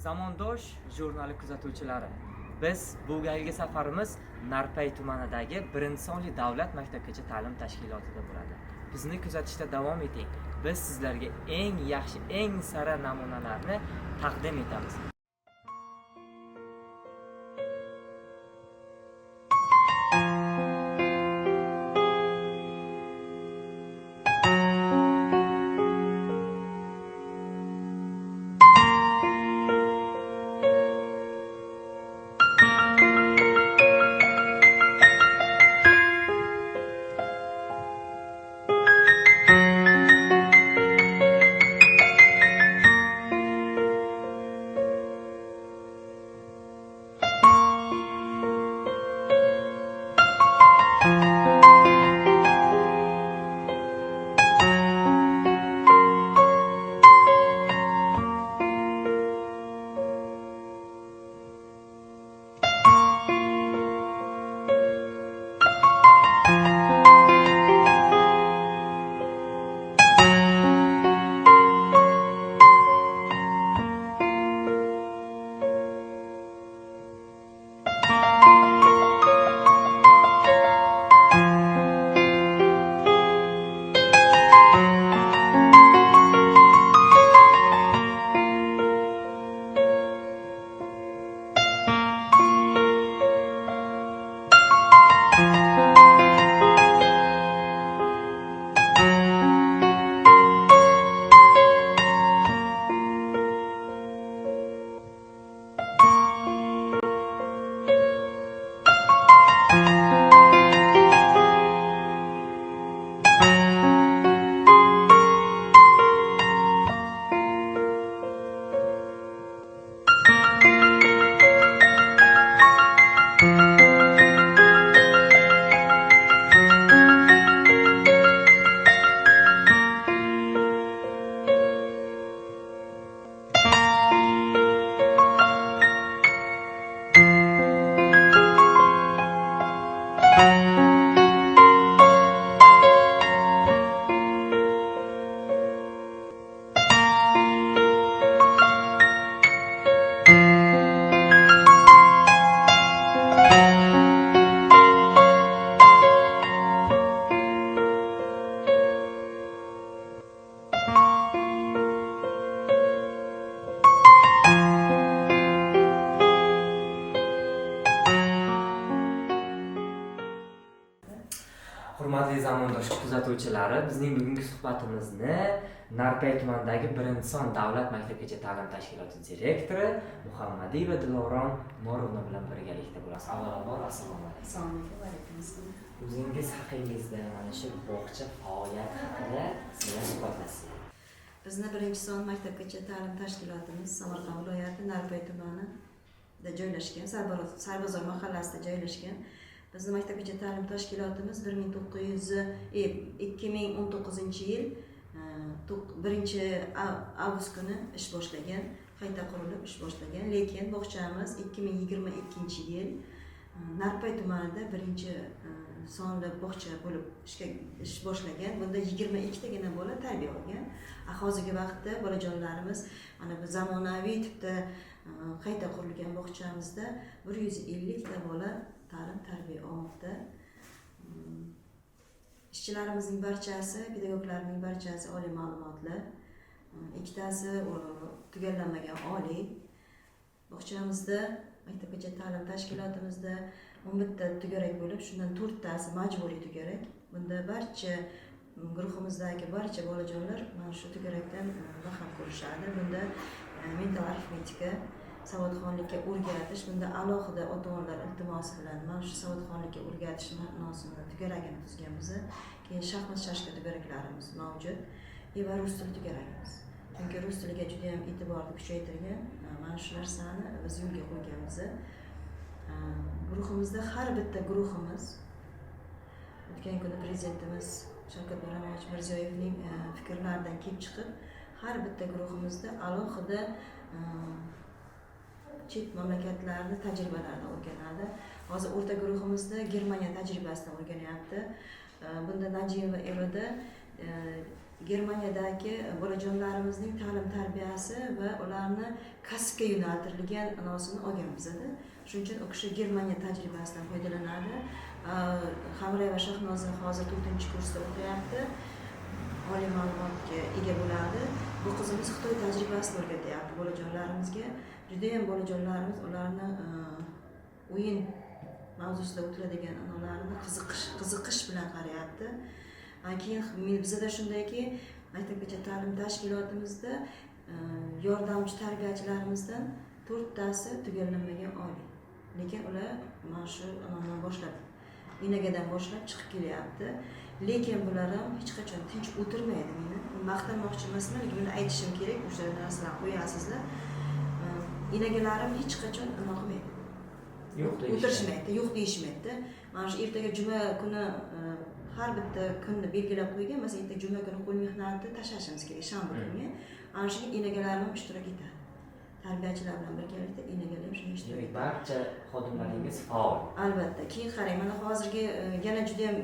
Zamondosh jurnali kuzatuvchilari, biz bu galgi safarimiz Narpay tumanidagi 1-sonli davlat maktabgacha ta'lim tashkilotida bo'ladi. Bizni kuzatishda davom eting. Biz sizlarga eng yaxshi, eng sara namunalarni taqdim etamiz. Hurmatli zamondosh kuzatuvchilari, bizning bugungi suhbatimizni Narpay tumanidagi 1-son davlat maktabgacha ta'lim tashkiloti direktori Muhammadiyeva Dilorom Morovna bilan birgalikda bo'lamiz. Avvalambor assalomu alaykum. Assalomu alaykum. O'zingiz haqingizda mana shu bog'cha faoliyati haqida sizlar suhbatlashasiz. Bizni 1-son maktabgacha ta'lim tashkilotimiz Samarqand viloyati Narpay tumanida joylashgan, Sarbozor mahallasida joylashgan. Bizning maktabgacha ta'lim tashkilotimiz 2019-yil 1-avgust kuni ish boshlagan, qayta qurilib ish boshlagan. Lekin bog'chamiz 2022-yil Narpay tumanida 1-sonli bog'cha bo'lib ish boshlagan. Bunda 22 tagina bola tarbiya olgan. Hozirgi vaqtda bolajonlarimiz mana bu zamonaviy tipda qayta qurilgan bog'chamizda 150 ta bola ta'lim tarbiya olmoqda. Ishchilarimizning barchasi, pedagoglarning barchasi oliy ma'lumotli, ikkitasi tugallanmagan oliy. Bog'chamizda, maktabgacha ta'lim tashkilotimizda 11 ta tugarak bo'lib, shundan 4 tasi majburiy tugarak. Bunda barcha guruhimizdagi barcha bolajonlar mana shu tugarakdan bahra ko'rishadi. Bunda mental arifmetika, savodxonlikka o'rgatish, bunda alohida ota-onalar iltimosi bilan mana shu savodxonlikka o'rgatish ma'nosida tugaragini tuzganmiz. Keyin shaxmat shashka tugaraklarimiz mavjud va rus tili tugaragimiz. Chunki rus tiliga juda ham e'tiborni kuchaytirgan mana shu narsani biz yo'lga qo'yganmiz. Guruhimizda har bitta guruhimiz o'tgan kuni prezidentimiz Shavkat Mirziyoyevning fikrlaridan kelib chiqib, har bitta guruhimizda alohida chet mamlakatlarning tajribalarini o'rganadi. Hozir o'rta guruhimizda Germaniya tajribasini o'rganyapti. Bunda Najiyeva Evada Germaniyadagi bolajonlarimizning ta'lim tarbiyasi va ularni kasbga yo'naltirilgan anosini olgan bizada. Shuning uchun u kishi Germaniya tajribasidan foydalanadi. Hamrayeva Shahnoza hozir 4-kursda o'qiyapti. Oliy ma'lumotga ega bo'ladi. Bu qizimiz Xitoy tajribasini o'rgatyapti bolajonlarimizga. Juda ham bolajonlarimiz ularni o'yin mavzusida o'tiladigan anolarni qiziqish bilan qarayapti. Keyin bizada shundayki, maktabgacha ta'lim tashkilotimizda yordamchi tarbiyachilarimizdan 4tasi tugallanmagan oliy. Lekin ular mana shu anodan boshlab, Inagadan boshlab chiqib kelyapti. Lekin bular ham hech qachon tinch o'tirmaydi. Meni maqtanmoqchi emasman, lekin buni aytishim kerak. O'sha narsalarni qo'yasizlar. Inagalarim hech qachon nima qilmaydi. O'tirishmaydi, yo'q deyishmaydi. Mana shu ertaga juma kuni har bitta kunni belgilab qo'ygan, masalan, ertaga juma kuni qo'l mehnatni tashlashimiz kerak shanba kuni. Ana shu inagalarim ham ishtirok etadi. Tarbiyachilar bilan birgalikda inagalar ham shunga ishtirok etadi. Barcha xodimlaringiz faol. Albatta. Keyin qarang, mana hozirgi yana juda ham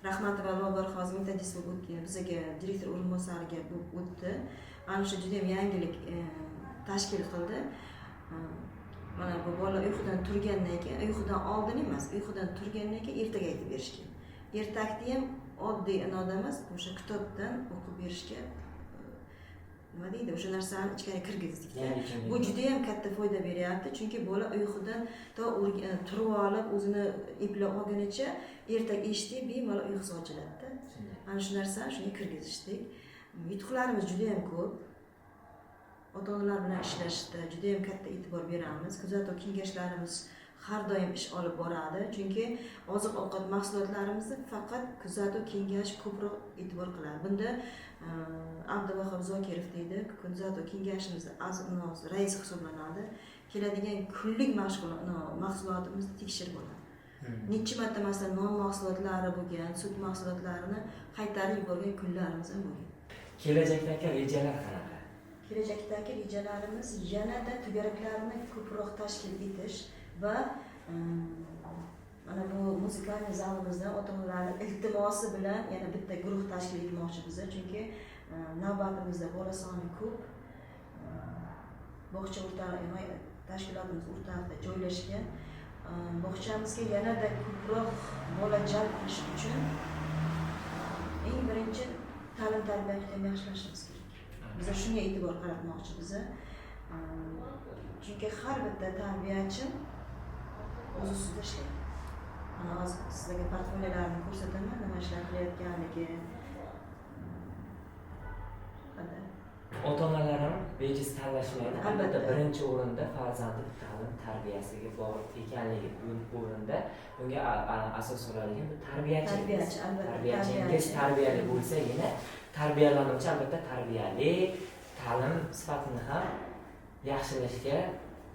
rahmat va Lobar hozir metodist bo'lib o'tgan, bizga direktor o'rinbosariga o'tdi. Ana shu juda ham yangilik tashkil qildi. Mana bu bola uyqudan turgandan keyin, uyqudan oldin emas, uyqudan turgandan keyin ertaga aytib berishga. Ertakni ham oddiy anoda emas, o'sha kitobdan o'qib berishga nima deydi, o'sha narsani ichkariga kirgizdik. Bu juda ham katta foyda beryapti, chunki bola uyqudan turib olib, o'zini eplab olgunicha ertak eshitib, bemalol uyqusi ochiladi. Ana shu narsani shunga kirgizishdik. Yutuqlarimiz juda ham ko'p. Ota-onalar bilan ishlashda juda ham katta e'tibor beramiz. Kuzatuv kengashlarimiz har doim ish olib boradi, chunki oziq-ovqat mahsulotlarimizni faqat kuzatuv kengash ko'proq e'tibor qiladi. Bunda Abduvahab Zokirov deydi, kuzatuv kengashimizning rais hisoblanadi. Keladigan kunlik mahsulotimizni tekshirib oladi. Necha marta masalan non mahsulotlari bo'lgan, sut mahsulotlarini qaytarib yuborgan kunlarimiz ham bo'lgan. Kelajakdagi rejalar qanaqa? Kelajakdagi rejalarimiz yanada to'garaklarni ko'proq tashkil etish va mana bu muzikali zalimizdan ota-onalarning iltimosi bilan yana bitta guruh tashkil etmoqchimiz, chunki navbatimizda bola soni ko'p. Bog'cha tashkilotimiz o'rtasida joylashgan. Bog'chamizga yanada ko'proq bola jalb qilish uchun eng birinchi ta'lim tarbiyani ham yaxshilashimiz kerak. Biz shunga e'tibor qaratmoqchimiz. Chunki har bitta tarbiyachi o'z ustida ishlaydi. Mana hozir sizlarga portfolyolarni ko'rsataman, nima ishlar qilayotganligi. Ota-onalar ham bejiz tanlashmaydi. Albatta birinchi o'rinda farzandi ta'lim tarbiyasiga bog'liq ekanligi o'rinda bunga asos soladigan bu tarbiyachi. Tarbiyachingiz tarbiyali bo'lsagina tarbiyalanuvchi albatta tarbiyali, ta'lim sifatini ham yaxshilashga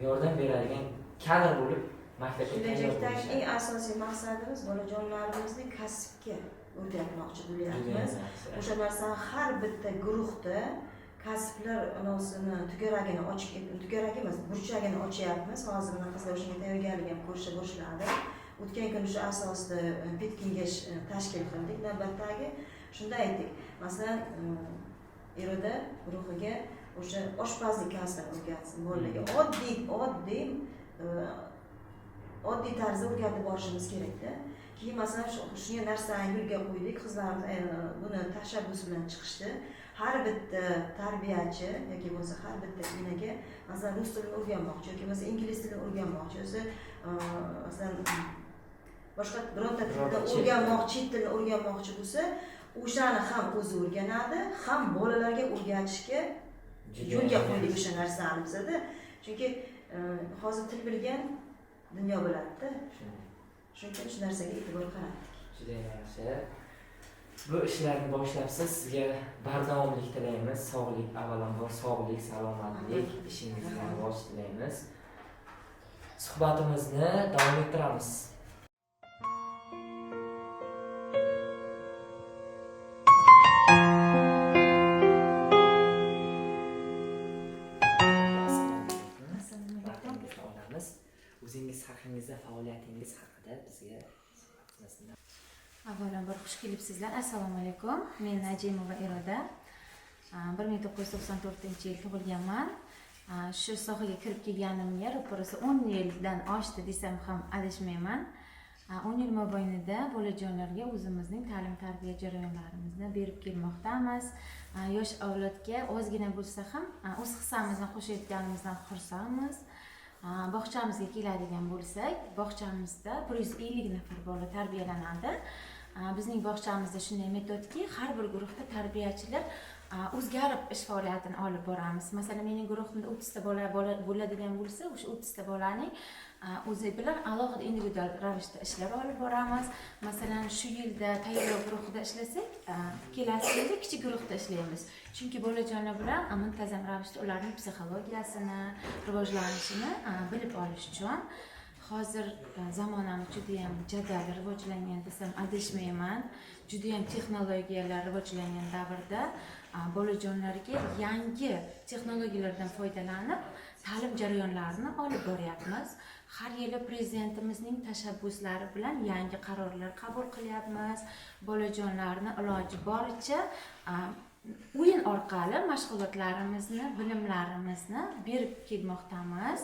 yordam beradigan kadr bo'lib maktabga kelajakdagi eng asosiy maqsadimiz bolajonlarimizni kasbga o'rgatmoqchi bo'lyapmiz. O'sha narsani har bitta guruhda kasblar anosini tugaragini tugaragi emas, burchagini ochyapmiz. Hozir mana qizlar o'shanga tayyorgarlik ham ko'risha boshladi. O'tgan kun shu asosida pet kengash tashkil qildik. Navbatdagi shunda aytdik. Masalan, eroda guruhiga o'sha oshpazlik kasbini o'rgatsin bolalarga. Oddiy tarzda o'rgatib borishimiz kerak-da. Keyin masalan shunga narsani yo'lga qo'ydik. Qizlarimiz buni tashabbus bilan chiqishdi. Har bitta tarbiyachi yoki bo'lsa har bitta enaga masalan rus tilini o'rganmoqchi yoki bo'lsa ingliz tilini o'rganmoqchi, o'zi masalan boshqa bironta tilni o'rganmoqchi, chet tilini o'rganmoqchi bo'lsa, o'shani ham o'zi o'rganadi, ham bolalarga o'rgatishga yo'lga qo'ydik o'sha narsani bizada. Chunki hozir til bilgan dunyo biladi-da. Shuning uchun shu narsaga e'tibor qaratdik. Juda yaxshi. Bu ishlarni boshlabsiz, sizga bardavomlik tilaymiz. Sog'lik, avvalambor sog'lik, salomatlik, ishingizga rivoj tilaymiz. Suhbatimizni davom ettiramiz. O'zingiz haqingizda, faoliyatingiz haqida bizga Avvalambor xush kelibsizlar. Assalomu alaykum. Men Najimova Iroda. 1994-yil tug'ilganman. Shu sohaga kirib kelganimga ro'parasi 10 yildan oshdi desam ham adashmayman. 10 yil mobaynida bolajonlarga o'zimizning ta'lim-tarbiya jarayonlarimizni berib kelmoqdamiz. Yosh avlodga ozgina bo'lsa ham o'z hissamizni qo'shayotganimizdan xursandmiz. Bog'chamizga keladigan bo'lsak, bog'chamizda 150 nafar bola tarbiyalanadi. Bizning bog'chamizda shunday metodki, har bir guruhda tarbiyachilar o'zgarib ish faoliyatini olib boramiz. Masalan, mening guruhimda 30 ta bola bo'ladigan bo'lsa, o'sha 30 ta bolaning o'zi bilan alohida individual ravishda ishlar olib boramiz. Masalan, shu yilda tayyorlov guruhida ishlasak, kelasi yilda kichik guruhda ishlaymiz. Chunki bolajonlar bilan muntazam ravishda ularning psixologiyasini, rivojlanishini bilib olish uchun. Hozir zamonamiz juda ham jadal rivojlangan desam adashmayman. Juda ham texnologiyalar rivojlangan davrda bolajonlarga yangi texnologiyalardan foydalanib ta'lim jarayonlarini olib boryapmiz. Har yili prezidentimizning tashabbuslari bilan yangi qarorlar qabul qilyapmiz. Bolajonlarni iloji boricha o'yin orqali mashg'ulotlarimizni, bilimlarimizni berib kelmoqdamiz.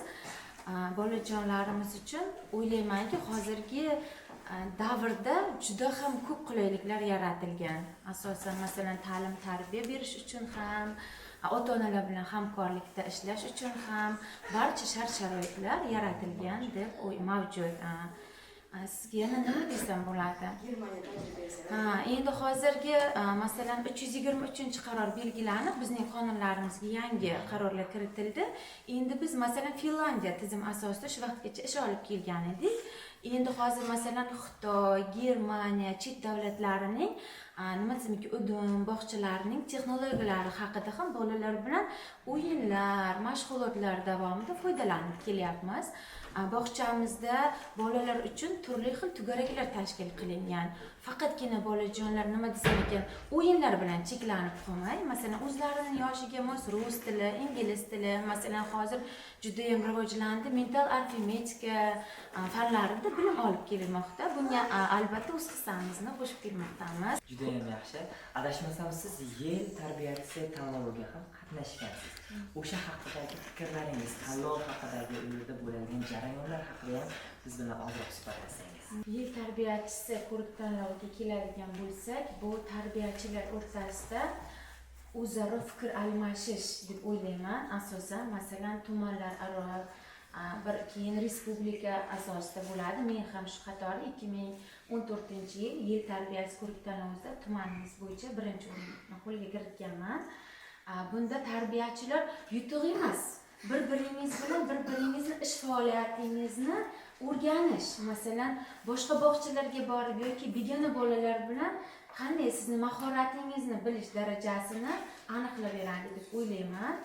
Bolajonlarimiz uchun o'ylaymanki, hozirgi davrda juda ham ko'p qulayliklar yaratilgan. Asosan masalan ta'lim-tarbiya berish uchun ham, ota-onalar bilan hamkorlikda ishlash uchun ham barcha shart-sharoitlar yaratilgan deb mavjud. Sizga yana nima desam bo'ladi? Endi hozirgi masalan 323-qaror belgilanib, bizning qonunlarimizga yangi qarorlar kiritildi. Endi biz masalan Finlandiya tizim asosida shu vaqtgacha ish olib kelgan edik. Endi hozir masalan Xitoy, Germaniya, chet davlatlarining nima desam, udum bog'chalarining texnologiyalari haqida ham bolalar bilan o'yinlar, mashg'ulotlar davomida foydalanib kelyapmiz. Bog'chamizda bolalar uchun turli xil to'garaklar tashkil qilingan. Faqatgina bolajonlar nima desam ekan, o'yinlar bilan cheklanib qolmay, masalan o'zlarining yoshiga mos rus tili, ingliz tili, masalan hozir juda ham rivojlandi, mental arifmetika fanlarida bilim olib kelmoqda. Bunga albatta o'z hissamizni qo'shib kelmoqdamiz. Juda ham yaxshi. Adashmasam, siz yil tarbiyachisi tanloviga ham qatnashgansiz. O'sha haqidagi fikrlaringiz, tanlov haqidagi u yerda bo'ladigan jarayonlar haqida ham biz bilan ozroq suhbatlassangiz. Yil tarbiyachisi ko'rik-tanloviga keladigan bo'lsak, bu tarbiyachilar o'rtasida o'zaro fikr almashish deb o'ylayman. Asosan masalan tumanlar aro keyin respublika asosida bo'ladi. Men ham shu qatori 2014-yil yil tarbiyasi ko'rik-tanlovida tumanimiz bo'yicha birinchi o'rinni qo'lga kiritganman. Bunda tarbiyachilar yutuq emas, bir-biringiz bilan bir-biringizni ish faoliyatingizni o'rganish. Masalan, boshqa bog'chalarga borib yoki begona bolalar bilan qanday sizni mahoratingizni bilish darajasini aniqlab beradi deb o'ylayman.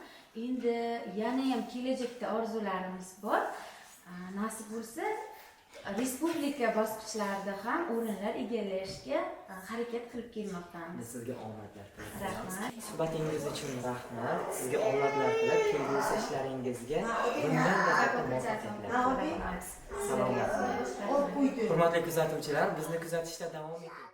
Endi yana ham kelajakda orzularimiz bor. Nasib bo'lsa, respublika bosqichlarida ham o'rinlar egallashga harakat qilib kelmoqdamiz. Sizga omadlar tilayman. Rahmat. Suhbatingiz uchun rahmat. Sizga omadlar tilab, kelgusi ishlaringizga bundan-da katta muvaffaqiyatlar. Salomat bo'ling. Hurmatli kuzatuvchilar, bizni kuzatishda davom eting.